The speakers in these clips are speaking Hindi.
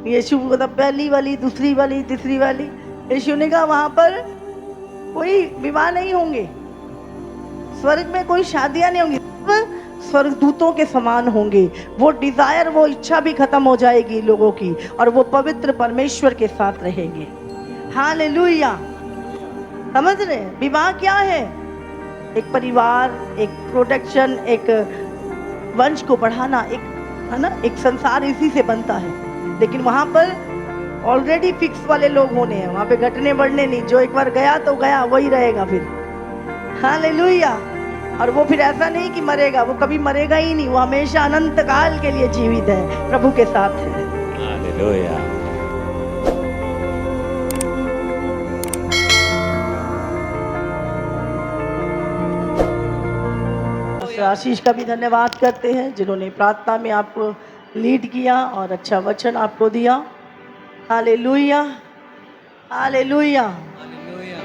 यीशु को था पहली वाली, दूसरी वाली, तीसरी वाली। यीशु ने कहा वहां पर कोई विवाह नहीं होंगे, स्वर्ग में कोई शादियां नहीं होंगी, स्वर्गदूतों के समान होंगे। वो डिजायर, वो इच्छा भी खत्म हो जाएगी लोगों की, और वो पवित्र परमेश्वर के साथ रहेंगे। हालेलुया। समझ रहे हैं विवाह क्या है? एक परिवार, एक प्रोटेक्शन, एक वंश को बढ़ाना, एक है ना, एक संसार इसी से बनता है। लेकिन वहां पर ऑलरेडी फिक्स वाले लोग होने हैं, वहां पे घटने बढ़ने नहीं। जो एक बार गया तो गया, वही रहेगा फिर। हालेलुया। और वो फिर ऐसा नहीं कि मरेगा, वो कभी मरेगा ही नहीं, वो हमेशा अनंत काल के लिए जीवित है, प्रभु के साथ है। हालेलुया। आशीष का भी धन्यवाद करते हैं जिन्होंने प्रार्थना में आपको लीड किया और अच्छा वचन आपको दिया। Hallelujah, hallelujah.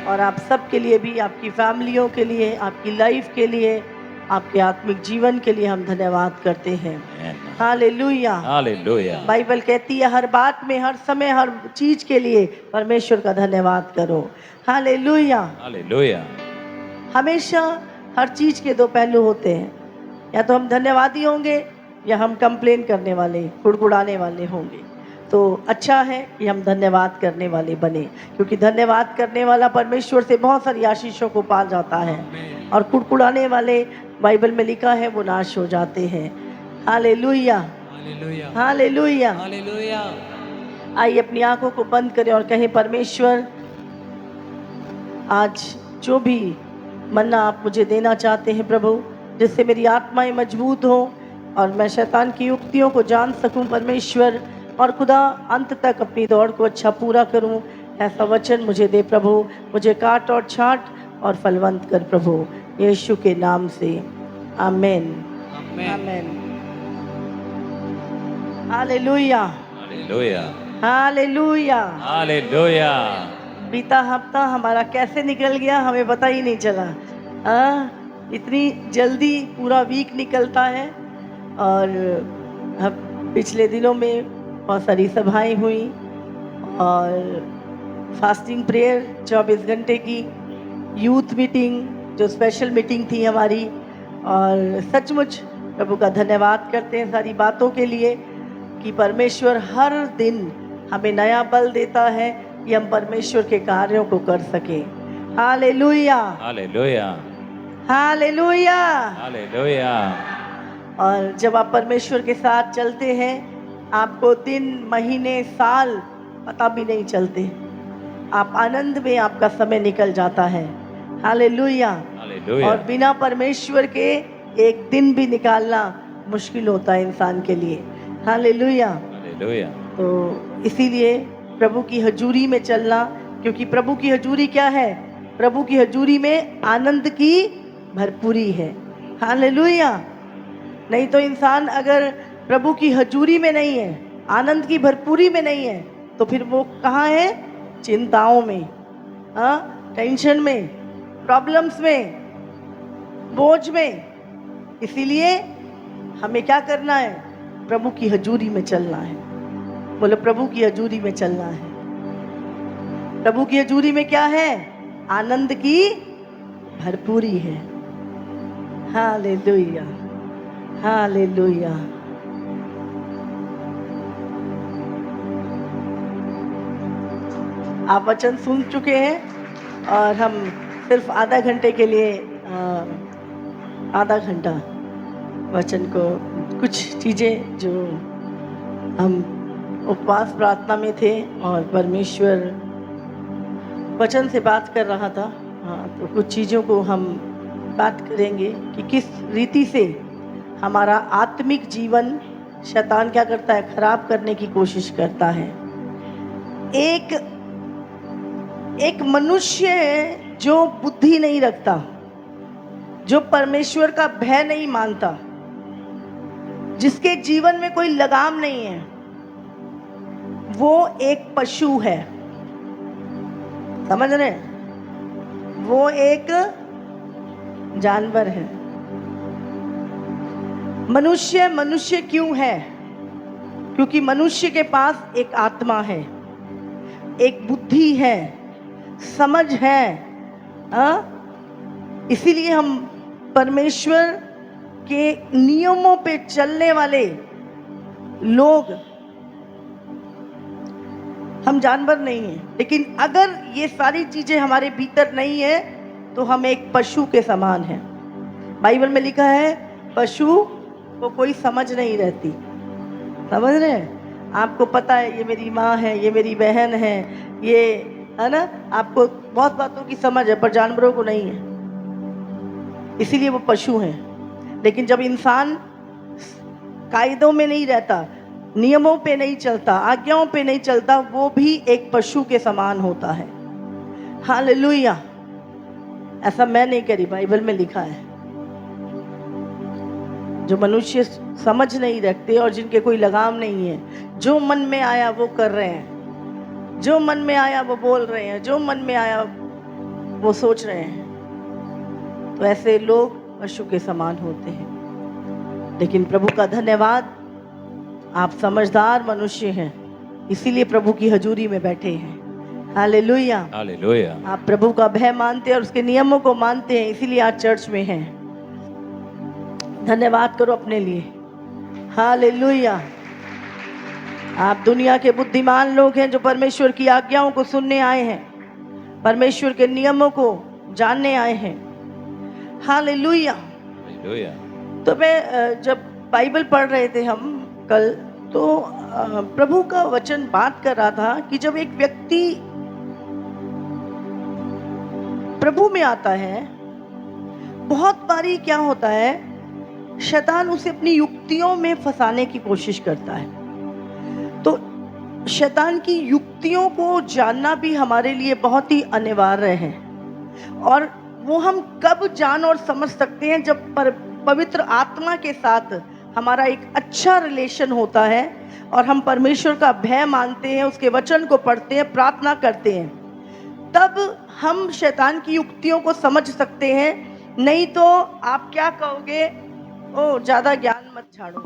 और आप सबके लिए भी, आपकी फैमिलियों के लिए, आपकी लाइफ के लिए, आपके आत्मिक जीवन के लिए हम धन्यवाद करते हैं। Hallelujah, hallelujah. बाइबल कहती है हर बात में, हर समय, हर चीज के लिए परमेश्वर का धन्यवाद करो। Hallelujah, hallelujah. हमेशा हर चीज के दो पहलू होते हैं, या तो हम धन्यवादी होंगे या हम कंप्लेन करने वाले, कुड़कुड़ाने वाले होंगे। तो अच्छा है कि हम धन्यवाद करने वाले बने, क्योंकि धन्यवाद करने वाला परमेश्वर से बहुत सारी आशीषों को पा जाता है, और कुड़कुड़ाने वाले बाइबल में लिखा है वो नाश हो जाते हैं। हालेलुया, हालेलुया। हालेलुया। हालेलुया। आइए अपनी आंखों को बंद करें और कहें, परमेश्वर आज जो भी मन्ना आप मुझे देना चाहते हैं प्रभु, जिससे मेरी आत्माएं मजबूत हो और मैं शैतान की युक्तियों को जान सकूं परमेश्वर, और खुदा अंत तक अपनी दौड़ को अच्छा पूरा करूं, ऐसा वचन मुझे दे प्रभु। मुझे काट और छांट और फलवंत कर प्रभु, यीशु के नाम से, आमेन, आमेन। हालेलुया, हालेलुया। हालेलुया। हालेलुया। बीता हफ्ता हमारा कैसे निकल गया हमें पता ही नहीं चला। इतनी जल्दी पूरा वीक निकलता है। और पिछले दिनों में बहुत सारी सभाएं हुई और फास्टिंग प्रेयर 24 घंटे की, यूथ मीटिंग जो स्पेशल मीटिंग थी हमारी, और सचमुच प्रभु का धन्यवाद करते हैं सारी बातों के लिए कि परमेश्वर हर दिन हमें नया बल देता है कि हम परमेश्वर के कार्यों को कर सके। हालेलुया, हालेलुया। हालेलुया। हालेलुया। और जब आप परमेश्वर के साथ चलते हैं, आपको दिन, महीने, साल पता भी नहीं चलते। आप आनंद में, आपका समय निकल जाता है। हालेलुया। हालेलुया। और बिना परमेश्वर के एक दिन भी निकालना मुश्किल होता है इंसान के लिए। हालेलुया। हालेलुया। तो इसीलिए प्रभु की हजूरी में चलना, क्योंकि प्रभु की हजूरी क्या है? प्रभु की हजूरी में आनंद की भरपूरी है। हालेलुया। नहीं तो इंसान अगर प्रभु की हजूरी में नहीं है, आनंद की भरपूरी में नहीं है, तो फिर वो कहाँ है? चिंताओं में, टेंशन में, प्रॉब्लम्स में, बोझ में। इसीलिए हमें क्या करना है? प्रभु की हजूरी में चलना है। बोलो, प्रभु की हजूरी में चलना है। प्रभु की हजूरी में क्या है? आनंद की भरपूरी है। Hallelujah, hallelujah. आप वचन सुन चुके हैं और हम सिर्फ आधा घंटे के लिए, आधा घंटा वचन को, कुछ चीज़ें जो हम उपवास प्रार्थना में थे और परमेश्वर वचन से बात कर रहा था, तो कुछ चीज़ों को हम बात करेंगे कि किस रीति से हमारा आत्मिक जीवन शैतान क्या करता है? खराब करने की कोशिश करता है। एक मनुष्य जो बुद्धि नहीं रखता, जो परमेश्वर का भय नहीं मानता, जिसके जीवन में कोई लगाम नहीं है, वो एक पशु है। समझ रहे? वो एक जानवर है। मनुष्य मनुष्य क्यों है? क्योंकि मनुष्य के पास एक आत्मा है, एक बुद्धि है, समझ है। इसीलिए हम परमेश्वर के नियमों पे चलने वाले लोग, हम जानवर नहीं हैं, लेकिन अगर ये सारी चीजें हमारे भीतर नहीं है तो हम एक पशु के समान हैं। बाइबल में लिखा है पशु को कोई समझ नहीं रहती। समझ रहे हैं? आपको पता है ये मेरी माँ है, ये मेरी बहन है, ये है ना, आपको बहुत बातों की समझ है, पर जानवरों को नहीं है, इसीलिए वो पशु हैं। लेकिन जब इंसान कायदों में नहीं रहता, नियमों पे नहीं चलता, आज्ञाओं पे नहीं चलता, वो भी एक पशु के समान होता है। हालेलुया। ऐसा मैं नहीं करी, बाइबल में लिखा है। जो मनुष्य समझ नहीं रखते और जिनके कोई लगाम नहीं है, जो मन में आया वो कर रहे हैं, जो मन में आया वो बोल रहे हैं, जो मन में आया वो सोच रहे हैं, तो ऐसे लोग पशु के समान होते हैं। लेकिन प्रभु का धन्यवाद, आप समझदार मनुष्य हैं, इसीलिए प्रभु की हजूरी में बैठे हैं। Hallelujah, hallelujah. आप प्रभु का भय मानते हैं और उसके नियमों को मानते हैं, इसीलिए आज चर्च में हैं। धन्यवाद करो अपने लिए। हालेलुया। आप दुनिया के बुद्धिमान लोग हैं जो परमेश्वर की आज्ञाओं को सुनने आए हैं, परमेश्वर के नियमों को जानने आए हैं। हालेलुया। हालेलुया। तो मैं जब बाइबल पढ़ रहे थे हम कल, तो प्रभु का वचन बात कर रहा था कि जब एक व्यक्ति प्रभु में आता है, बहुत बारी क्या होता है, शैतान उसे अपनी युक्तियों में फंसाने की कोशिश करता है। तो शैतान की युक्तियों को जानना भी हमारे लिए बहुत ही अनिवार्य है, और वो हम कब जान और समझ सकते हैं, जब पवित्र आत्मा के साथ हमारा एक अच्छा रिलेशन होता है और हम परमेश्वर का भय मानते हैं, उसके वचन को पढ़ते हैं, प्रार्थना करते हैं, तब हम शैतान की युक्तियों को समझ सकते हैं। नहीं तो आप क्या कहोगे, ओ ज़्यादा ज्ञान मत झाड़ो,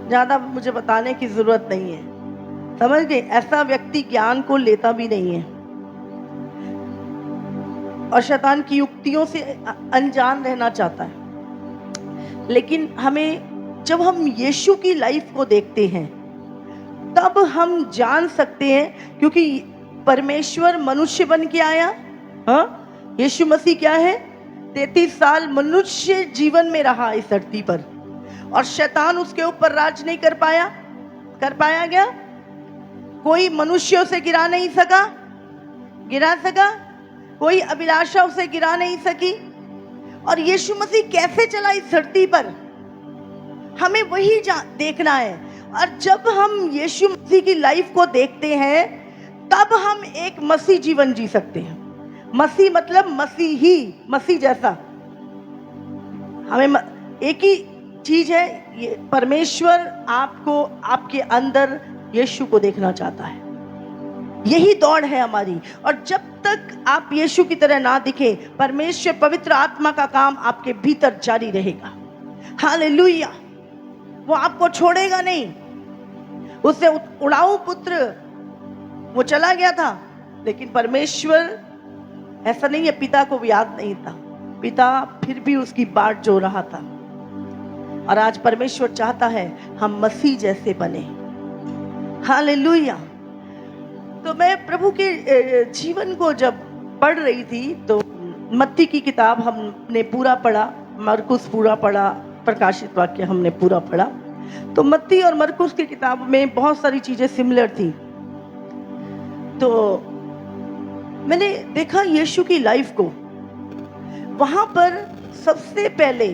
ज़्यादा मुझे बताने की ज़रूरत नहीं है। समझ गए? ऐसा व्यक्ति ज्ञान को लेता भी नहीं है और शैतान की युक्तियों से अनजान रहना चाहता है। लेकिन हमें, जब हम यीशु की लाइफ को देखते हैं, तब हम जान सकते हैं, क्योंकि परमेश्वर मनुष्य बन के आया। हाँ, यीशु मसीह क्या है, 33 साल मनुष्य जीवन में रहा इस धरती पर, और शैतान उसके ऊपर राज नहीं कर पाया। कर पाया क्या? कोई मनुष्य उसे गिरा नहीं सका, गिरा सका? कोई अभिलाषा उसे गिरा नहीं सकी। और यीशु मसीह कैसे चला इस धरती पर, हमें वही देखना है। और जब हम यीशु मसीह की लाइफ को देखते हैं, तब हम एक मसीह जीवन जी सकते हैं। मसीह मतलब मसीही, मसीह जैसा। हमें एक ही चीज है, ये परमेश्वर आपको, आपके अंदर यीशु को देखना चाहता है। यही दौड़ है हमारी। और जब तक आप यीशु की तरह ना दिखे, परमेश्वर पवित्र आत्मा का काम आपके भीतर जारी रहेगा। हालेलुया। वो आपको छोड़ेगा नहीं। उससे उड़ाऊ पुत्र वो चला गया था, लेकिन परमेश्वर ऐसा नहीं है, पिता को भी याद नहीं था, पिता फिर भी उसकी बाट जो रहा था। और आज परमेश्वर चाहता है हम मसीह जैसे बने। हालेलुया। तो मैं प्रभु के जीवन को जब पढ़ रही थी, तो मत्ती की किताब हमने पूरा पढ़ा, मरकुस पूरा पढ़ा, प्रकाशित वाक्य हमने पूरा पढ़ा। तो मत्ती और मरकुस की किताब में बहुत सारी चीजें सिमिलर थी। तो मैंने देखा यीशु की लाइफ को, वहां पर सबसे पहले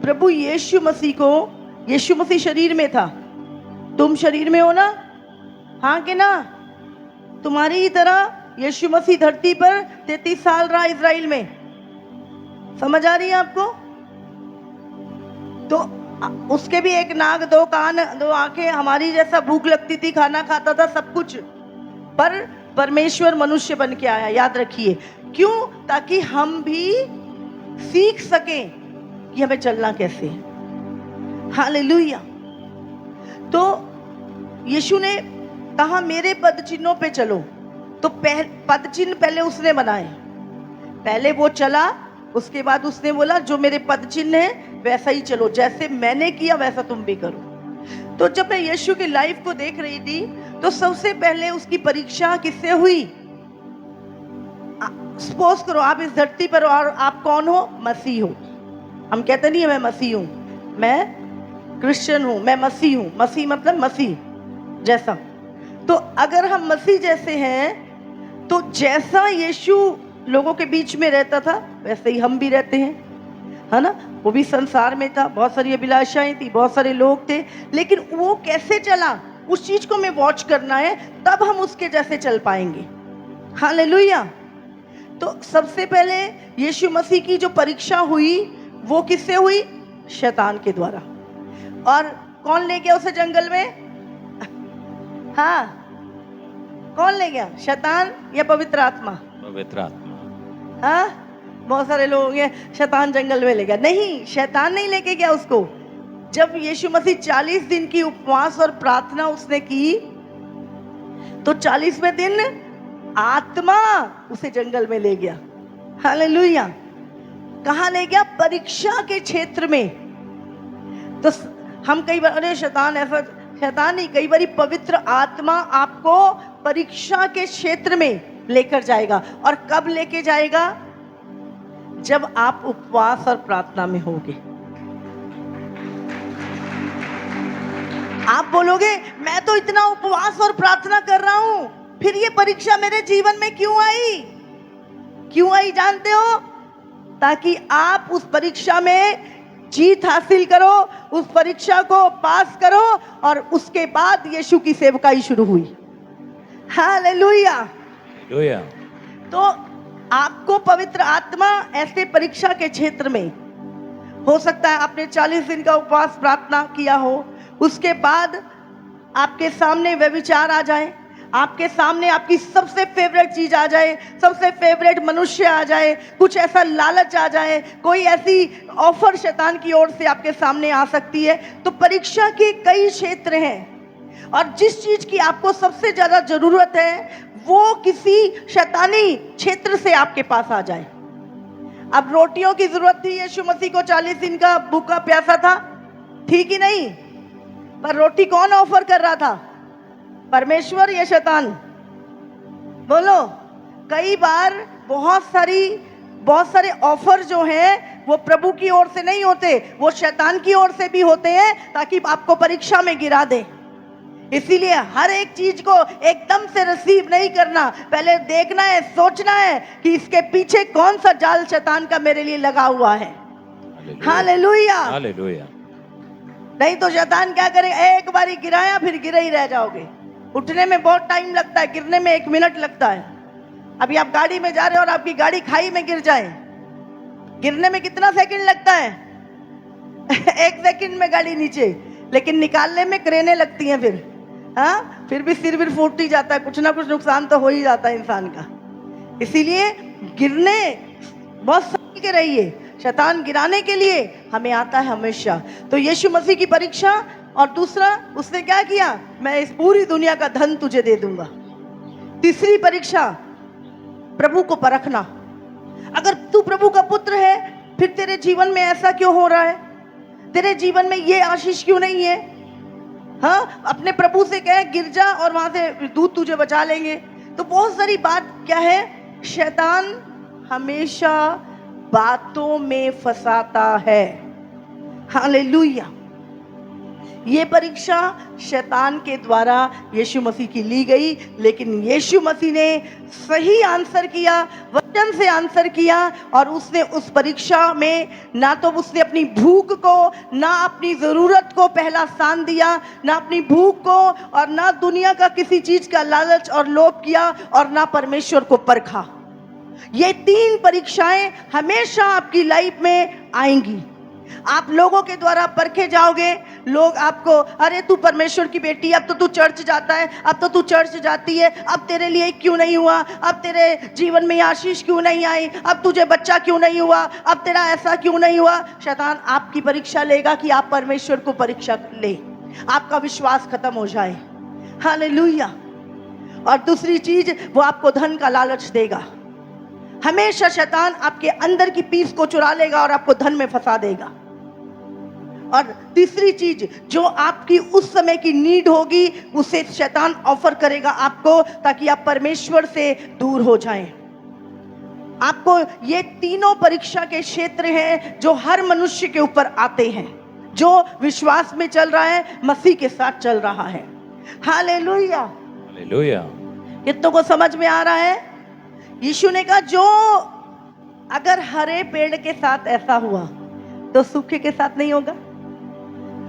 प्रभु यीशु मसीह को, यीशु मसीह शरीर में था। तुम शरीर में हो ना? हाँ कि ना? तुम्हारी ही तरह यीशु मसीह धरती पर 33 साल रहा इजराइल में। समझ आ रही है आपको? तो उसके भी एक नाक, 2 कान, 2 आंखें, हमारी जैसा भूख लगती थी, खाना खाता था, सब कुछ। पर परमेश्वर मनुष्य बन के आया, याद रखिए। क्यों? ताकि हम भी सीख सकें कि हमें चलना कैसे है। हालेलुया। तो यीशु ने कहा मेरे पद चिन्हों पे चलो, तो पद चिन्ह पहले उसने बनाए, पहले वो चला, उसके बाद उसने बोला जो मेरे पद चिन्ह है वैसा ही चलो, जैसे मैंने किया वैसा तुम भी करो। तो जब मैं यीशु की लाइफ को देख रही थी तो सबसे पहले उसकी परीक्षा किससे हुई? सपोज करो आप इस धरती पर और आप कौन हो? मसीह हो। हम कहते नहीं है मैं मसीह हूं, मैं क्रिश्चियन हूं, मैं मसीह हूं। मसीह मतलब मसीह जैसा। तो अगर हम मसीह जैसे हैं तो जैसा यीशु लोगों के बीच में रहता था वैसे ही हम भी रहते हैं, है ना। वो भी संसार में था, बहुत सारी अभिलाषाएं थी, बहुत सारे लोग थे, लेकिन वो कैसे चला उस चीज को हमें वॉच करना है, तब हम उसके जैसे चल पाएंगे। हालेलुया। तो सबसे पहले यीशु मसीह की जो परीक्षा हुई वो किससे हुई? शैतान के द्वारा। और कौन ले गया उसे जंगल में? हाँ, कौन ले गया? शैतान या पवित्र आत्मा? पवित्र आत्मा। हाँ, बहुत सारे लोग हैं शैतान जंगल में ले गया। नहीं, शैतान नहीं लेके गया उसको। जब यीशु मसीह 40 दिन की उपवास और प्रार्थना उसने की तो 40वें दिन आत्मा उसे जंगल में ले गया। हालेलुया। कहाँ ले गया? परीक्षा के क्षेत्र में। तो हम कई बार अरे शैतान ऐसा, शैतान नहीं, कई बार पवित्र आत्मा आपको परीक्षा के क्षेत्र में लेकर जाएगा। और कब लेके जाएगा? जब आप उपवास और प्रार्थना में होगे। आप बोलोगे मैं तो इतना उपवास और प्रार्थना कर रहा हूं, फिर ये परीक्षा मेरे जीवन में क्यों आई? क्यों आई जानते हो? ताकि आप उस परीक्षा में जीत हासिल करो, उस परीक्षा को पास करो, और उसके बाद यीशु की सेवकाई शुरू हुई। हालेलुया। हालेलुया। तो आपको पवित्र आत्मा ऐसे परीक्षा के क्षेत्र में, हो सकता है आपने 40 दिन का उपवास प्रार्थना किया हो, उसके बाद आपके सामने व्यभिचार आ जाए, आपके सामने आपकी सबसे फेवरेट चीज आ जाए, सबसे फेवरेट मनुष्य आ जाए, कुछ ऐसा लालच आ जाए, कोई ऐसी ऑफर शैतान की ओर से आपके सामने आ सकती है। तो परीक्षा के कई क्षेत्र हैं, और जिस चीज की आपको सबसे ज्यादा जरूरत है वो किसी शैतानी क्षेत्र से आपके पास आ जाए। अब रोटियों की जरूरत थी यीशु मसीह को, 40 दिन का भूखा प्यासा था, ठीक ही नहीं, पर रोटी कौन ऑफर कर रहा था? परमेश्वर या शैतान? बोलो। कई बार बहुत सारे ऑफर जो हैं वो प्रभु की ओर से नहीं होते, वो शैतान की ओर से भी होते हैं, ताकि आपको परीक्षा में गिरा दे। इसीलिए हर एक चीज को एकदम से रिसीव नहीं करना, पहले देखना है, सोचना है कि इसके पीछे कौन सा जाल शैतान का मेरे लिए लगा हुआ है। हालेलुया। हालेलुया। नहीं तो शैतान क्या करेगा, एक बारी गिराया फिर गिरे ही रह जाओगे। उठने में बहुत टाइम लगता है, गिरने में 1 मिनट लगता है। अभी आप गाड़ी में जा रहे हो और आपकी गाड़ी खाई में गिर जाए, गिरने में कितना सेकंड लगता है? 1 सेकंड में गाड़ी नीचे, लेकिन निकालने में क्रेनें लगती हैं। फिर हाँ, फिर भी सिर फूट ही जाता है, कुछ ना कुछ नुकसान तो हो ही जाता है इंसान का। इसीलिए गिरने बहुत संभल के रहिए, शैतान गिराने के लिए हमें आता है हमेशा। तो यीशु मसीह की परीक्षा, और दूसरा उसने क्या किया? मैं इस पूरी दुनिया का धन तुझे दे दूंगा। तीसरी परीक्षा, प्रभु को परखना। अगर तू प्रभु का पुत्र है, फिर तेरे जीवन में ऐसा क्यों हो रहा है? तेरे जीवन में ये आशीष क्यों नहीं है? हाँ, अपने प्रभु से कहे गिर जा और वहां से दूत तुझे बचा लेंगे। तो बहुत सारी बात क्या है, शैतान हमेशा बातों में फंसाता है। हालेलुया। ये परीक्षा शैतान के द्वारा यीशु मसीह की ली गई, लेकिन यीशु मसीह ने सही आंसर किया, वचन से आंसर किया, और उसने उस परीक्षा में ना तो उसने अपनी भूख को, ना अपनी ज़रूरत को पहला स्थान दिया, ना अपनी भूख को, और ना दुनिया का किसी चीज़ का लालच और लोभ किया, और ना परमेश्वर को परखा। ये 3 परीक्षाएं हमेशा आपकी लाइफ में आएंगी। आप लोगों के द्वारा परखे जाओगे, लोग आपको, अरे तू परमेश्वर की बेटी, अब तो तू चर्च जाता है, अब तो तू चर्च जाती है, अब तेरे लिए क्यों नहीं हुआ, अब तेरे जीवन में आशीष क्यों नहीं आई, अब तुझे बच्चा क्यों नहीं हुआ, अब तेरा ऐसा क्यों नहीं हुआ। शैतान आपकी परीक्षा लेगा कि आप परमेश्वर को परीक्षा ले। आपका विश्वास खत्म हो जाए। हालेलुया। और दूसरी चीज, वो आपको धन का लालच देगा। हमेशा शैतान आपके अंदर की पीस को चुरा लेगा और आपको धन में फंसा देगा। और तीसरी चीज, जो आपकी उस समय की नीड होगी उसे शैतान ऑफर करेगा आपको, ताकि आप परमेश्वर से दूर हो जाएं। आपको ये तीनों परीक्षा के क्षेत्र हैं जो हर मनुष्य के ऊपर आते हैं, जो विश्वास में चल रहा है, मसीह के साथ चल रहा है। हालेलुया। हालेलुया। कितनों को समझ में आ रहा है? यीशु ने कहा, जो अगर हरे पेड़ के साथ ऐसा हुआ तो सूखे के साथ नहीं होगा।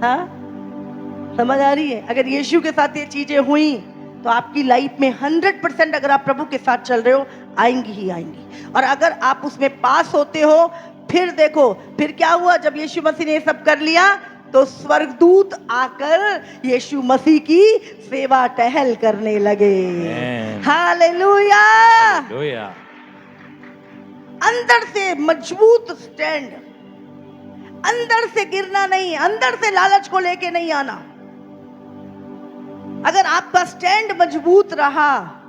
हाँ, समझ आ रही है? अगर यीशु के साथ ये चीजें हुई तो आपकी लाइफ में 100%, अगर आप प्रभु के साथ चल रहे हो, आएंगी ही आएंगी। और अगर आप उसमें पास होते हो, फिर देखो फिर क्या हुआ। जब यीशु मसीह ने ये सब कर लिया तो स्वर्गदूत आकर यीशु मसीह की सेवा टहल करने लगे। हालेलुया। हालेलुया। अंदर से मजबूत स्टैंड, अंदर से गिरना नहीं, अंदर से लालच को लेके नहीं आना। अगर आपका स्टैंड मजबूत रहा,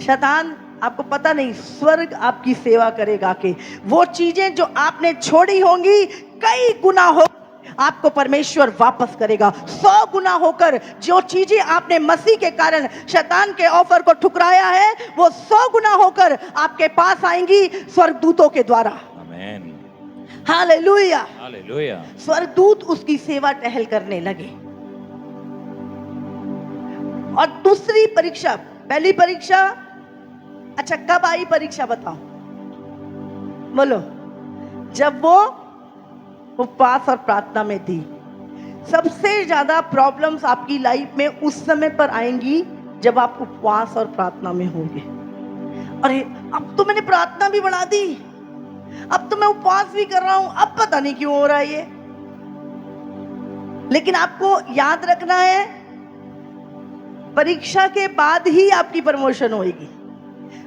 शैतान, आपको पता नहीं, स्वर्ग आपकी सेवा करेगा कि वो चीजें जो आपने छोड़ी होंगी, कई गुना हो आपको परमेश्वर वापस करेगा। 100 गुना होकर जो चीजें आपने मसीह के कारण शैतान के ऑफर को ठुकराया है, वो 100 गुना होकर आपके पास आएंगी स्वर्गदूतों के द्वारा। आमीन। हालेलुया। हालेलुया। स्वर्गदूत उसकी सेवा टहल करने लगे। और दूसरी परीक्षा, पहली परीक्षा, अच्छा कब आई परीक्षा बताओ? बोलो। जब वो उपवास और प्रार्थना में थी। सबसे ज्यादा प्रॉब्लम्स आपकी लाइफ में उस समय पर आएंगी जब आप उपवास और प्रार्थना में होंगे। अरे अब तो मैंने प्रार्थना भी बढ़ा दी, अब तो मैं उपवास भी कर रहा हूं, अब पता नहीं क्यों हो रहा है ये। लेकिन आपको याद रखना है, परीक्षा के बाद ही आपकी प्रमोशन होगी।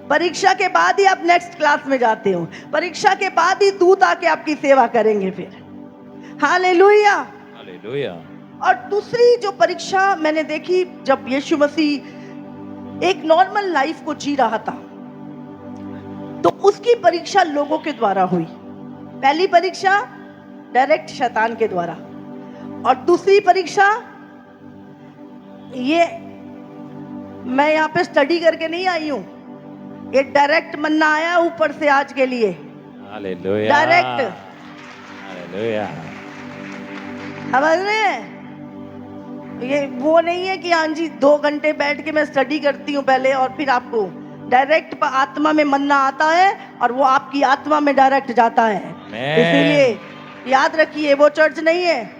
परीक्षा के बाद ही आप नेक्स्ट क्लास में जाते हो। परीक्षा के बाद ही दूत आके आपकी सेवा करेंगे फिर। हालेलुया। हालेलुया। और दूसरी जो परीक्षा मैंने देखी, जब यीशु मसीह एक नॉर्मल लाइफ को जी रहा था, तो उसकी परीक्षा लोगों के द्वारा हुई। पहली परीक्षा डायरेक्ट शैतान के द्वारा, और दूसरी परीक्षा, ये मैं यहाँ पे स्टडी करके नहीं आई हूं, ये डायरेक्ट मन्ना आया ऊपर से आज के लिए। हालेलुया। डायरेक्ट। हालेलुया। समझ रहे हैं? ये वो नहीं है कि हाँ जी 2 घंटे बैठ के मैं स्टडी करती हूँ पहले और फिर आपको डायरेक्ट आत्मा में मन्ना आता है और वो आपकी आत्मा में डायरेक्ट जाता है। इसीलिए याद रखिए, वो चर्च नहीं है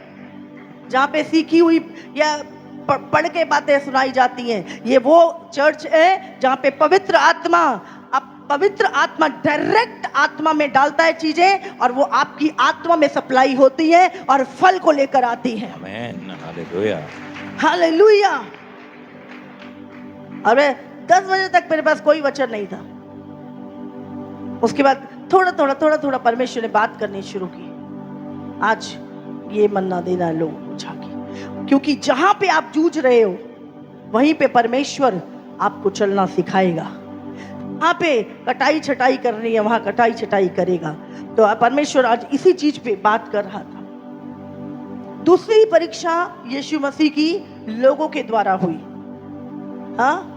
जहाँ पे सीखी हुई या पढ़ के बातें सुनाई जाती हैं। ये वो चर्च है जहाँ पे पवित्र आत्मा डायरेक्ट आत्मा में डालता है चीजें, और वो आपकी आत्मा में सप्लाई होती है और फल को लेकर आती है। आमीन। हालेलुया। हालेलुया। अरे 10 बजे तक मेरे पास कोई वचन नहीं था। उसके बाद थोड़ा परमेश्वर ने बात करनी शुरू की। आज ये मन्ना देना है लोगों को जाके, क्योंकि जहां पे आप जूझ रहे हो वहीं पे परमेश्वर आपको चलना सिखाएगा। वहां पे कटाई छटाई करनी है, वहां कटाई छटाई करेगा। तो परमेश्वर आज इसी चीज पे बात कर रहा था। दूसरी परीक्षा यीशु मसीह की लोगों के द्वारा हुई। हाँ,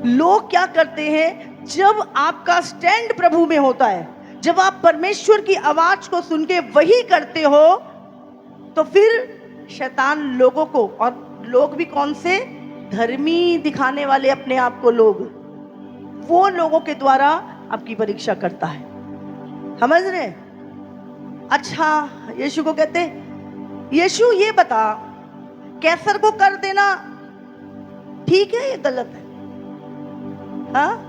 लोग क्या करते हैं, जब आपका स्टैंड प्रभु में होता है, जब आप परमेश्वर की आवाज को सुन के वही करते हो, तो फिर शैतान लोगों को, और लोग भी कौन से, धर्मी दिखाने वाले अपने आप को लोग, वो लोगों के द्वारा आपकी परीक्षा करता है। समझ रहे? अच्छा, यीशु को कहते, यीशु ये बता, कैसर को कर देना ठीक है, ये गलत है? हाँ?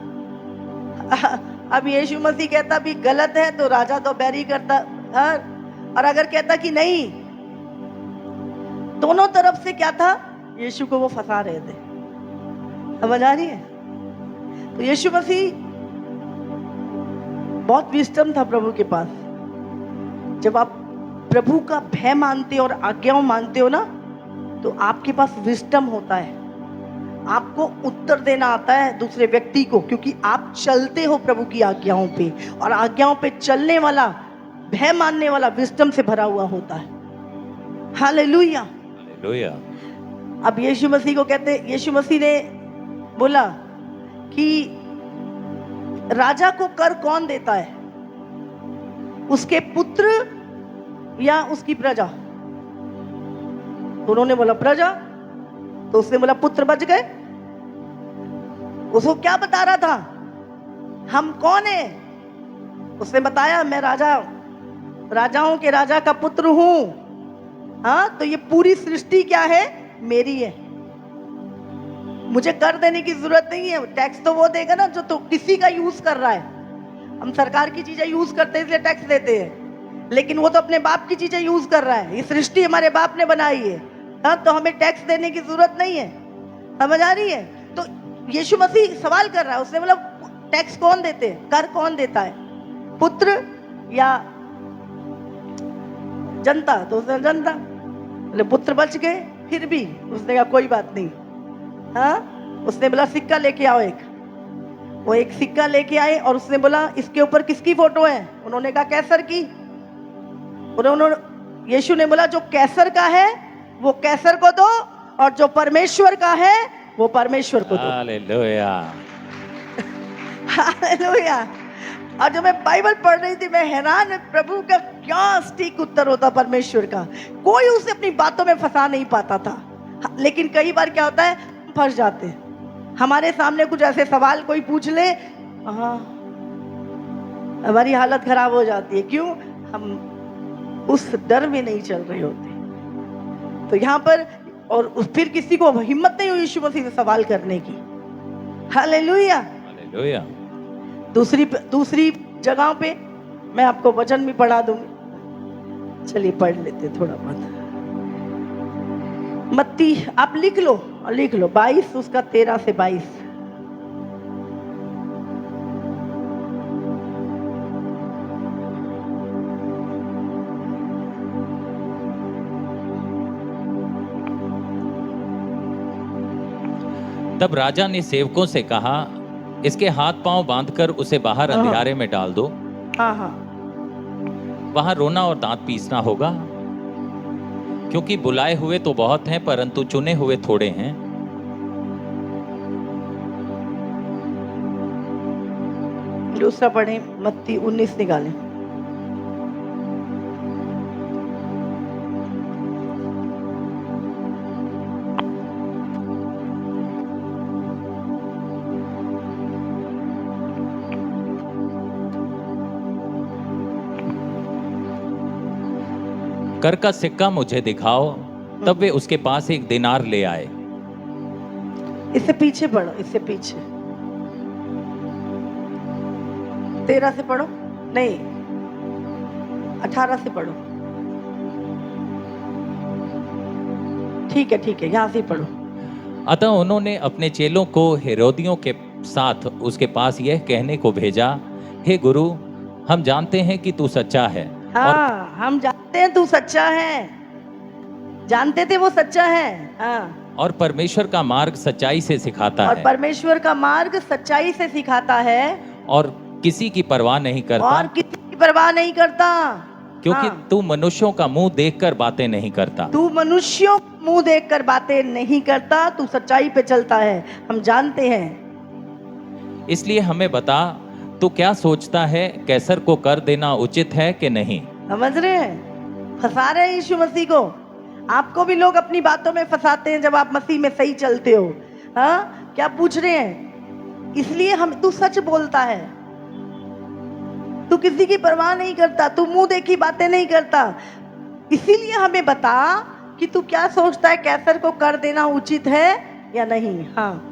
अब यीशु मसीह कहता भी गलत है तो राजा तो बैरी करता। हाँ? और अगर कहता कि नहीं, दोनों तरफ से क्या था, यीशु को वो फंसा रहे थे। समझ आ रही है? तो यीशु मसीह बहुत विस्डम था प्रभु के पास। जब आप प्रभु का भय मानते हो और आज्ञाओं मानते हो ना, तो आपके पास विजडम होता है, आपको उत्तर देना आता है दूसरे व्यक्ति को, क्योंकि आप चलते हो प्रभु की आज्ञाओं पे, और आज्ञाओं पे चलने वाला, भय मानने वाला विजडम से भरा हुआ होता है। हालेलुया। हालेलुया। अब यीशु मसीह को कहते, यीशु मसीह ने बोला कि राजा को कर कौन देता है, उसके पुत्र या उसकी प्रजा? तो उन्होंने बोला प्रजा। तो उसने बोला पुत्र बच गए। उसको क्या बता रहा था, हम कौन है? उसने बताया मैं राजाओं के राजा का पुत्र हूं। हाँ, तो ये पूरी सृष्टि क्या है, मेरी है, मुझे कर देने की जरूरत नहीं है। टैक्स तो वो देगा ना जो तो किसी का यूज कर रहा है। हम सरकार की चीजें यूज करते हैं इसलिए टैक्स देते हैं, लेकिन वो तो अपने बाप की चीजें यूज कर रहा है। ये सृष्टि हमारे बाप ने बनाई है। हाँ, तो हमें टैक्स देने की जरूरत नहीं है। समझ आ रही है? तो यीशु मसीह सवाल कर रहा है। उसने बोला टैक्स कौन देते हैं, कर कौन देता है, पुत्र या जनता? तो उसने जनता। बोले पुत्र बच गए, फिर भी उसने कहा कोई बात नहीं। हाँ, उसने बोला सिक्का लेके आओ एक। वो एक सिक्का लेके आए और उसने बोला इसके ऊपर किसकी फोटो है? उन्होंने कहा कैसर की। यीशु ने बोला जो कैसर का है वो कैसर को दो, और जो परमेश्वर का है वो परमेश्वर को दो। हालेलुया। हालेलुया। और जब मैं बाइबल पढ़ रही थी, मैं हैरान, प्रभु का क्या सटीक उत्तर होता परमेश्वर का। कोई उसे अपनी बातों में फंसा नहीं पाता था। लेकिन कई बार क्या होता है, फंस जाते हैं। हमारे सामने कुछ ऐसे सवाल कोई पूछ ले, हाँ, हमारी हालत खराब हो जाती है। क्यों? हम उस डर में नहीं चल रहे होते। तो यहाँ पर, और फिर किसी को हिम्मत नहीं हुई यीशु मसीह से सवाल करने की। हालेलुया। हालेलुया। दूसरी जगह पे मैं आपको वचन भी पढ़ा दूंगी। चलिए पढ़ लेते थोड़ा बहुत। मत्ती आप लिख लो 22 उसका 13 से 22। तब राजा ने सेवकों से कहा, इसके हाथ पांव बांधकर उसे बाहर अंधियारे में डाल दो। हाँ, वहां रोना और दांत पीसना होगा, क्योंकि बुलाए हुए तो बहुत हैं परंतु चुने हुए थोड़े हैं। दूसरा पढ़े, मत्ती 19 निकालें। कर का सिक्का मुझे दिखाओ। तब वे उसके पास एक दिनार ले आए। इससे पीछे पढ़ो, इससे पीछे 13 से पढ़ो, नहीं 18 से पढ़ो। ठीक है, यहाँ से पढ़ो। अतः उन्होंने अपने चेलों को हेरोदियों के साथ उसके पास यह कहने को भेजा, हे गुरु, हम जानते हैं कि तू सच्चा है। हाँ, हम जानते हैं तू सच्चा है। जानते थे वो सच्चा है। हाँ, और परमेश्वर का मार्ग सच्चाई से सिखाता और है। परमेश्वर का मार्ग सच्चाई से सिखाता है, और किसी की परवाह नहीं करता। और किसी की परवाह नहीं करता। क्योंकि हाँ, तू मनुष्यों का मुंह देखकर बातें नहीं करता। तू मनुष्यों मुंह देखकर बातें नहीं करता, तू सच्चाई पे चलता है, हम जानते हैं। इसलिए हमें बता, तू क्या सोचता है, कैसर को कर देना उचित है कि नहीं? समझ रहे हैं? फंसा रहे हैं यीशु मसीह को। आपको भी लोग अपनी बातों में फंसाते हैं जब आप मसीह में सही चलते हो। हाँ, क्या पूछ रहे हैं? इसलिए हम, तू सच बोलता है, तू किसी की परवाह नहीं करता, तू मुंह देखी बातें नहीं करता, इसीलिए हमें बता कि तू क्या सोचता है, कैसर को कर देना उचित है या नहीं। हाँ,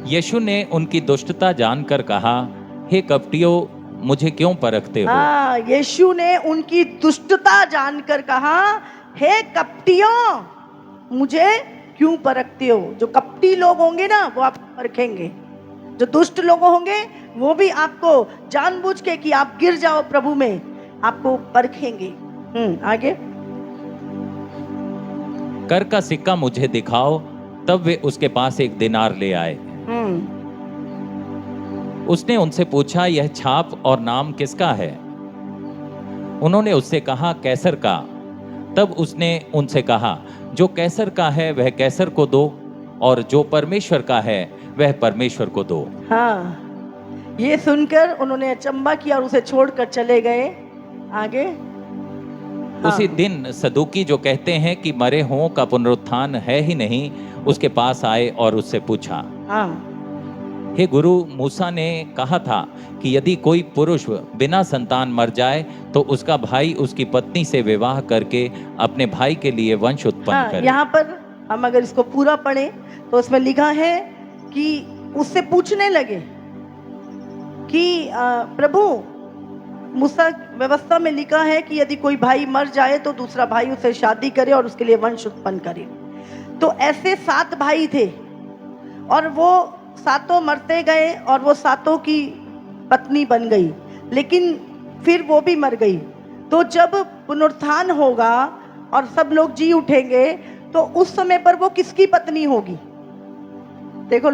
यीशु ने उनकी दुष्टता जानकर कहा, हे कपटियों, मुझे क्यों परखते हो? हाँ, यीशु ने उनकी दुष्टता जानकर कहा, हे कपटियों, मुझे क्यों परखते हो? जो कपटी लोग होंगे ना, वो आपको परखेंगे। जो दुष्ट लोग होंगे वो भी आपको जानबूझ के कि आप गिर जाओ प्रभु में, आपको परखेंगे। आगे। कर का सिक्का मुझे दिखाओ। तब वे उसके पास एक दिनार ले आए। हम्म उसने उनसे पूछा, यह छाप और नाम किसका है? उन्होंने उससे कहा, कैसर का। तब उसने उनसे कहा, जो कैसर का है वह कैसर को दो, और जो परमेश्वर का है वह परमेश्वर को दो। हाँ, ये सुनकर उन्होंने अचंबा किया और उसे छोड़कर चले गए। आगे। उसी हाँ। दिन सदूकी, जो कहते हैं कि मरे हुओं का पुनरुत्थान है ही नहीं, उसके पास आए और उससे पूछा, हाँ। हे गुरु, मूसा ने कहा था कि यदि कोई पुरुष बिना संतान मर जाए तो उसका भाई उसकी पत्नी से विवाह करके अपने भाई के लिए वंश उत्पन्न हाँ, करे। यहाँ पर हम अगर इसको पूरा पढ़ें तो उसमें लिखा है कि उससे पूछने लगे कि प्रभु, मूसा व्यवस्था में लिखा है कि यदि कोई भाई मर जाए तो दूसरा भाई उससे शादी करे और उसके लिए वंश उत्पन्न करे। तो ऐसे 7 भाई थे और वो सातों मरते गए और वो सातों की पत्नी बन गई, लेकिन फिर वो भी मर गई। तो जब पुनरुत्थान होगा और सब लोग जी उठेंगे तो उस समय पर वो किसकी पत्नी होगी? देखो,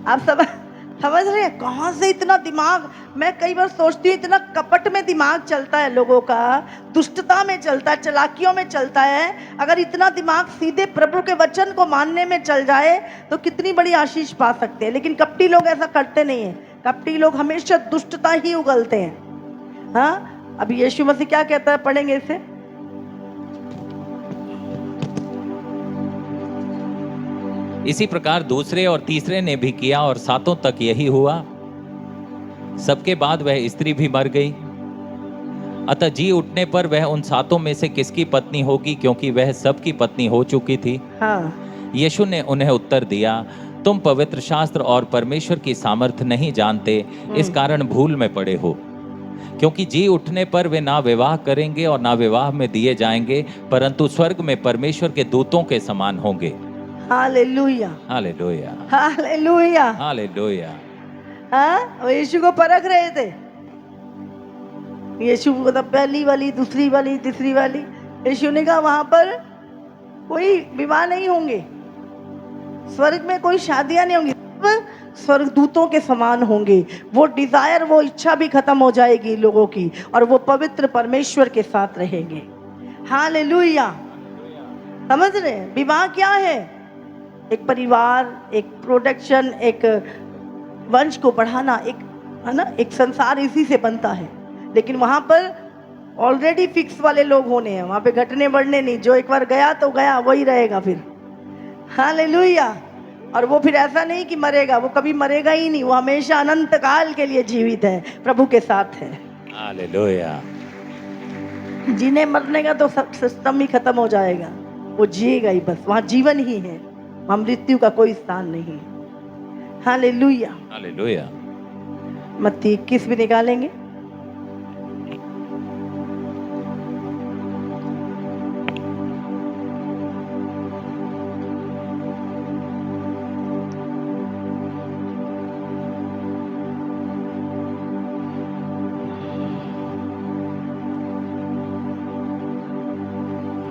आप समझ रहे हैं कहाँ से इतना दिमाग। मैं कई बार सोचती हूँ इतना कपट में दिमाग चलता है लोगों का, दुष्टता में चलता है, चालाकियों में चलता है। अगर इतना दिमाग सीधे प्रभु के वचन को मानने में चल जाए तो कितनी बड़ी आशीष पा सकते हैं। लेकिन कपटी लोग ऐसा करते नहीं हैं। कपटी लोग हमेशा दुष्टता ही उगलते हैं। हाँ, अभी यीशु मसीह क्या कहता है, पढ़ेंगे इसे। इसी प्रकार दूसरे और तीसरे ने भी किया और सातों तक यही हुआ। सबके बाद वह स्त्री भी मर गई। अतः जी उठने पर वह उन सातों में से किसकी पत्नी होगी, क्योंकि वह सबकी पत्नी हो चुकी थी। हाँ। यीशु ने उन्हें उत्तर दिया, तुम पवित्र शास्त्र और परमेश्वर की सामर्थ नहीं जानते, इस कारण भूल में पड़े हो। क्योंकि जी उठने पर वे ना विवाह करेंगे और ना विवाह में दिए जाएंगे, परंतु स्वर्ग में परमेश्वर के दूतों के समान होंगे। हालेलुया, हालेलुया, हालेलुया, हालेलुया। हाँ, वो यीशु को परख रहे थे। यीशु को तो पहली वाली, दूसरी वाली, तीसरी वाली। यीशु ने कहा वहां पर कोई विवाह नहीं होंगे, स्वर्ग में कोई शादियां नहीं होंगी, स्वर्ग दूतों के समान होंगे। वो डिजायर, वो इच्छा भी खत्म हो जाएगी लोगों की, और वो पवित्र परमेश्वर के साथ रहेंगे। हालेलुया। समझ रहे हैं विवाह क्या है? एक परिवार, एक प्रोडक्शन, एक वंश को बढ़ाना, एक, है ना, एक संसार इसी से बनता है। लेकिन वहां पर ऑलरेडी फिक्स वाले लोग होने हैं, वहां पे घटने बढ़ने नहीं। जो एक बार गया तो गया, वही रहेगा फिर। हालेलुया। और वो फिर ऐसा नहीं कि मरेगा, वो कभी मरेगा ही नहीं, वो हमेशा अनंत काल के लिए जीवित है, प्रभु के साथ है। हालेलुया। जीने मरने का तो सब सिस्टम ही खत्म हो जाएगा, वो जिएगा ही बस। वहां जीवन ही है, वहां मृत्यु का कोई स्थान नहीं। हालेलुया। हालेलुया। मत्ती 21 भी निकालेंगे।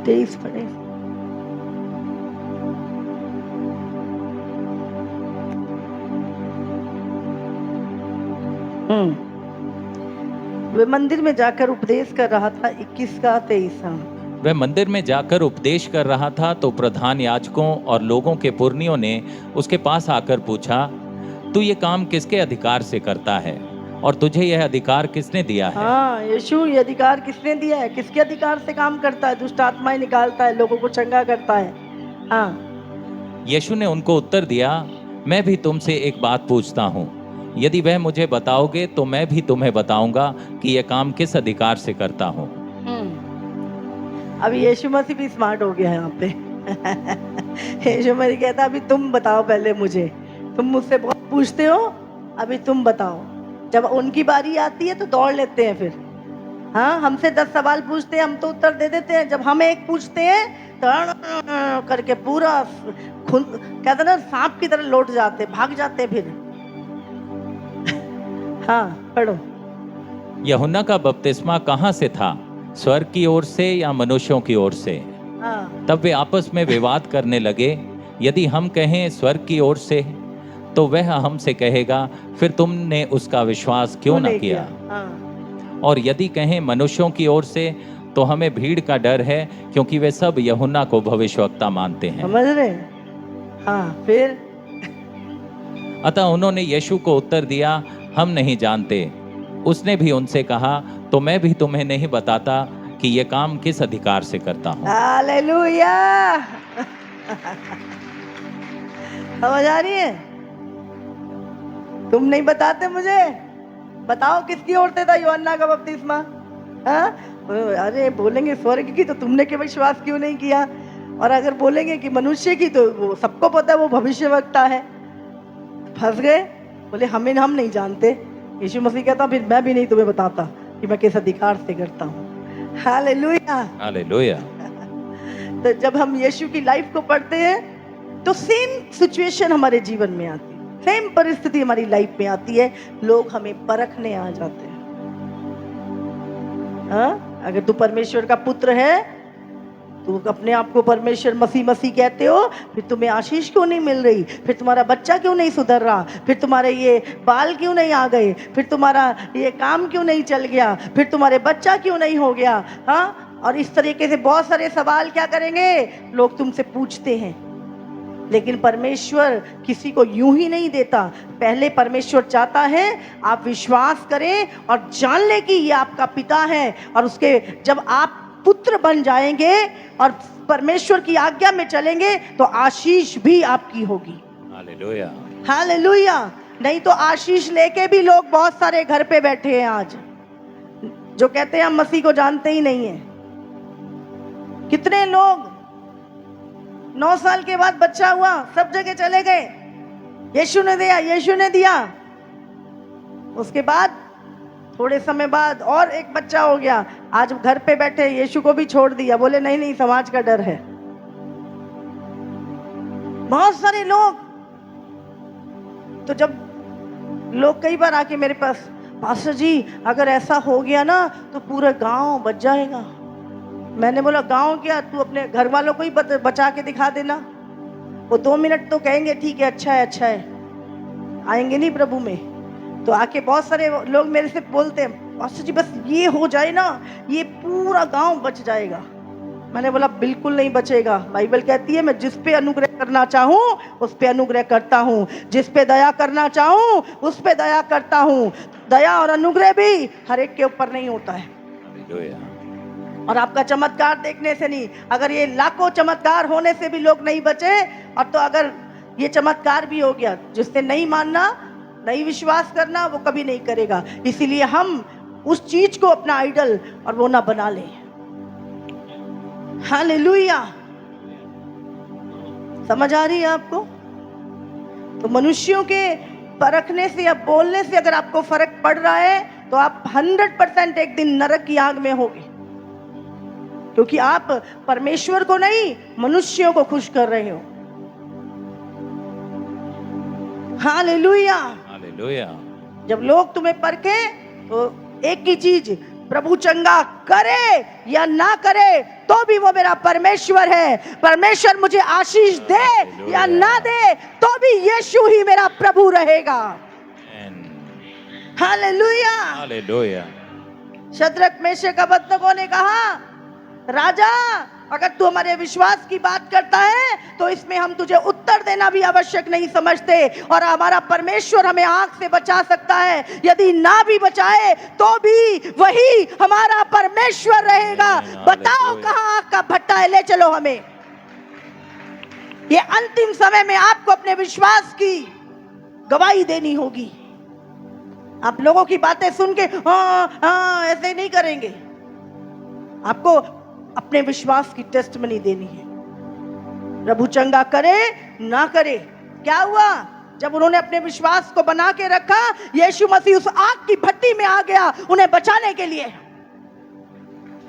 तेईस पढ़े। वे मंदिर में जाकर उपदेश कर रहा था। 21 का 23। वह मंदिर में जाकर उपदेश कर रहा था तो प्रधान याजकों और लोगों के पुरनियों ने उसके पास आकर पूछा, तू ये काम किसके अधिकार से करता है और तुझे यह अधिकार किसने दिया है? हाँ, यीशु, ये अधिकार किसने दिया है? किसके अधिकार से काम करता है? दुष्ट आत्माएं निकालता है, लोगों को चंगा करता है। हाँ। यीशु ने उनको उत्तर दिया, मैं भी तुमसे एक बात पूछता हूँ, यदि वह मुझे बताओगे तो मैं भी तुम्हें बताऊंगा कि यह काम किस अधिकार से करता हूँ। अभी यीशु मसीह भी स्मार्ट हो गया है यहाँ पे। यीशु मसीह कहता अभी तुम बताओ पहले मुझे, तुम मुझसे बहुत पूछते हो, अभी तुम बताओ। जब उनकी बारी आती है तो दौड़ लेते हैं फिर। हाँ, हमसे 10 सवाल पूछते हैं, हम तो उत्तर दे देते हैं। जब हम एक पूछते हैं तो करके पूरा कहते ना सांप की तरह लौट जाते, भाग जाते फिर। हाँ, पढ़ो। यूहन्ना का बपतिस्मा कहाँ से था, स्वर्ग की ओर से या मनुष्यों की ओर से। हाँ तब वे आपस में विवाद करने लगे। यदि हम कहें स्वर्ग की ओर से, तो वह हमसे कहेगा, फिर तुमने उसका विश्वास क्यों ना नहीं किया? हाँ और यदि कहें मनुष्यों की ओर से, तो हमें भीड़ का डर है, क्योंकि वे सब यूहन्ना को भविष्यवक्ता मानते हैं। समझ रहे हैं? हाँ फिर अतः उन्होंने यीशु को उत्तर दिया, हम नहीं जानते। उसने भी उनसे कहा, तो मैं भी तुम्हें नहीं बताता कि ये काम किस अधिकार से करता हूँ। हालेलुया। समझ आ रही है? तुम नहीं बताते मुझे, बताओ किसकी ओर से था यूहन्ना का बपतिस्मा? हाँ? अरे बोलेंगे स्वर्ग की, तो तुमने क्यों विश्वास क्यों नहीं किया? और अगर बोलेंगे कि मनुष्य की, तो वो सबको पता है वो भविष्यवक्ता है। फंस गए। बोले हम नहीं जानते। यीशु मसीह कहता फिर मैं भी नहीं तुम्हें बताता कि मैं किस अधिकार से करता हूँ। हालेलुया। हालेलुया। तो जब हम यीशु की लाइफ को पढ़ते हैं, तो सेम सिचुएशन हमारे जीवन में आती है, सेम परिस्थिति हमारी लाइफ में आती है। लोग हमें परखने आ जाते हैं। हाँ? अगर तू परमेश्वर का पुत्र है, तू अपने आप को परमेश्वर मसीह कहते हो, फिर तुम्हें आशीष क्यों नहीं मिल रही? फिर तुम्हारा बच्चा क्यों नहीं सुधर रहा? फिर तुम्हारे ये बाल क्यों नहीं आ गए? फिर तुम्हारा ये काम क्यों नहीं चल गया? फिर तुम्हारे बच्चा क्यों नहीं हो गया? हाँ? और इस तरीके से बहुत सारे सवाल क्या करेंगे लोग तुमसे पूछते हैं। लेकिन परमेश्वर किसी को यूं ही नहीं देता। पहले परमेश्वर चाहता है आप विश्वास करें और जान ले कि ये आपका पिता है, और उसके जब आप पुत्र बन जाएंगे और परमेश्वर की आज्ञा में चलेंगे, तो आशीष भी आपकी होगी। हालेलुया। हालेलुया। नहीं तो आशीष लेके भी लोग बहुत सारे घर पे बैठे हैं आज, जो कहते हैं हम मसीह को जानते ही नहीं है। कितने लोग 9 साल के बाद बच्चा हुआ, सब जगह चले गए, यीशु ने दिया, यीशु ने दिया। उसके बाद थोड़े समय बाद और एक बच्चा हो गया, आज घर पे बैठे यीशु को भी छोड़ दिया, बोले नहीं नहीं समाज का डर है। बहुत सारे लोग, तो जब लोग कई बार आके मेरे पास, पास्टर जी अगर ऐसा हो गया ना तो पूरा गांव बच जाएगा। मैंने बोला गांव क्या, तू अपने घर वालों को ही बचा के दिखा देना। वो 2 मिनट तो कहेंगे ठीक है, अच्छा है, अच्छा है, आएंगे नहीं प्रभु में। तो आके बहुत सारे लोग मेरे से बोलते हैं, पास्टर जी बस ये हो जाए ना, ये पूरा गांव बच जाएगा। मैंने बोला बिल्कुल नहीं बचेगा। बाइबल कहती है मैं जिस पे अनुग्रह करना चाहूँ उस पे अनुग्रह करता हूँ, जिस पे दया करना चाहूँ उस पे दया करता हूँ। दया और अनुग्रह भी हर एक के ऊपर नहीं होता है। और आपका चमत्कार देखने से नहीं, अगर ये लाखों चमत्कार होने से भी लोग नहीं बचे, और तो अगर ये चमत्कार भी हो गया, जिससे नहीं मानना, नहीं विश्वास करना, वो कभी नहीं करेगा। इसीलिए हम उस चीज को अपना आइडल और वो ना बना ले। हालेलुया। समझ आ रही है आपको? तो मनुष्यों के परखने से या बोलने से अगर आपको फर्क पड़ रहा है, तो आप 100% एक दिन नरक की आग में होगे, क्योंकि आप परमेश्वर को नहीं मनुष्यों को खुश कर रहे हो। हालेलुया। हालेलुया। जब लोग तुम्हें परखे तो एक ही चीज, प्रभु चंगा करे या ना करे तो भी वो मेरा परमेश्वर है। परमेश्वर मुझे आशीष दे या ना दे तो भी यीशु ही मेरा प्रभु रहेगा। Hallelujah. Hallelujah. Shadrach Meshach Abednego ने कहा, राजा अगर तू हमारे विश्वास की बात करता है तो इसमें हम तुझे उत्तर देना भी आवश्यक नहीं समझते, और हमारा परमेश्वर हमें आग से बचा सकता है। यदि ना भी बचाए तो भी वही हमारा परमेश्वर रहेगा। बताओ कहां आग का भट्टा है, ले चलो हमें। ये अंतिम समय में आपको अपने विश्वास की गवाही देनी होगी। आप लोगों की बातें सुन के हाँ हाँ ऐसे नहीं करेंगे। आपको अपने विश्वास की टेस्टमनी देनी है। प्रभु चंगा करे ना करे, क्या हुआ? जब उन्होंने अपने विश्वास को बना के रखा, यीशु मसीह उस आग की भट्टी में आ गया उन्हें बचाने के लिए।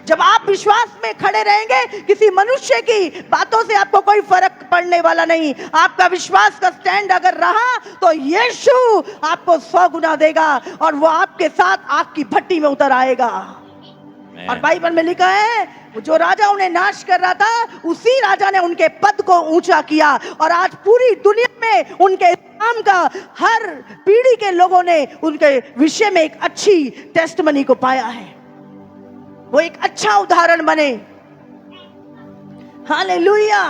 जब आप विश्वास में खड़े रहेंगे, किसी मनुष्य की बातों से आपको कोई फर्क पड़ने वाला नहीं। आपका विश्वास का स्टैंड अगर रहा तो यीशु आपको 100 गुना देगा और वो आपके साथ आग की भट्टी में उतर आएगा। Amen. और बाइबल में लिखा है जो राजा उन्हें नाश कर रहा था उसी राजा ने उनके पद को ऊंचा किया और आज पूरी दुनिया में उनके नाम का हर पीढ़ी के लोगों ने उनके विषय में एक अच्छी टेस्टमनी को पाया है, वो एक अच्छा उदाहरण बने। हालेलुया।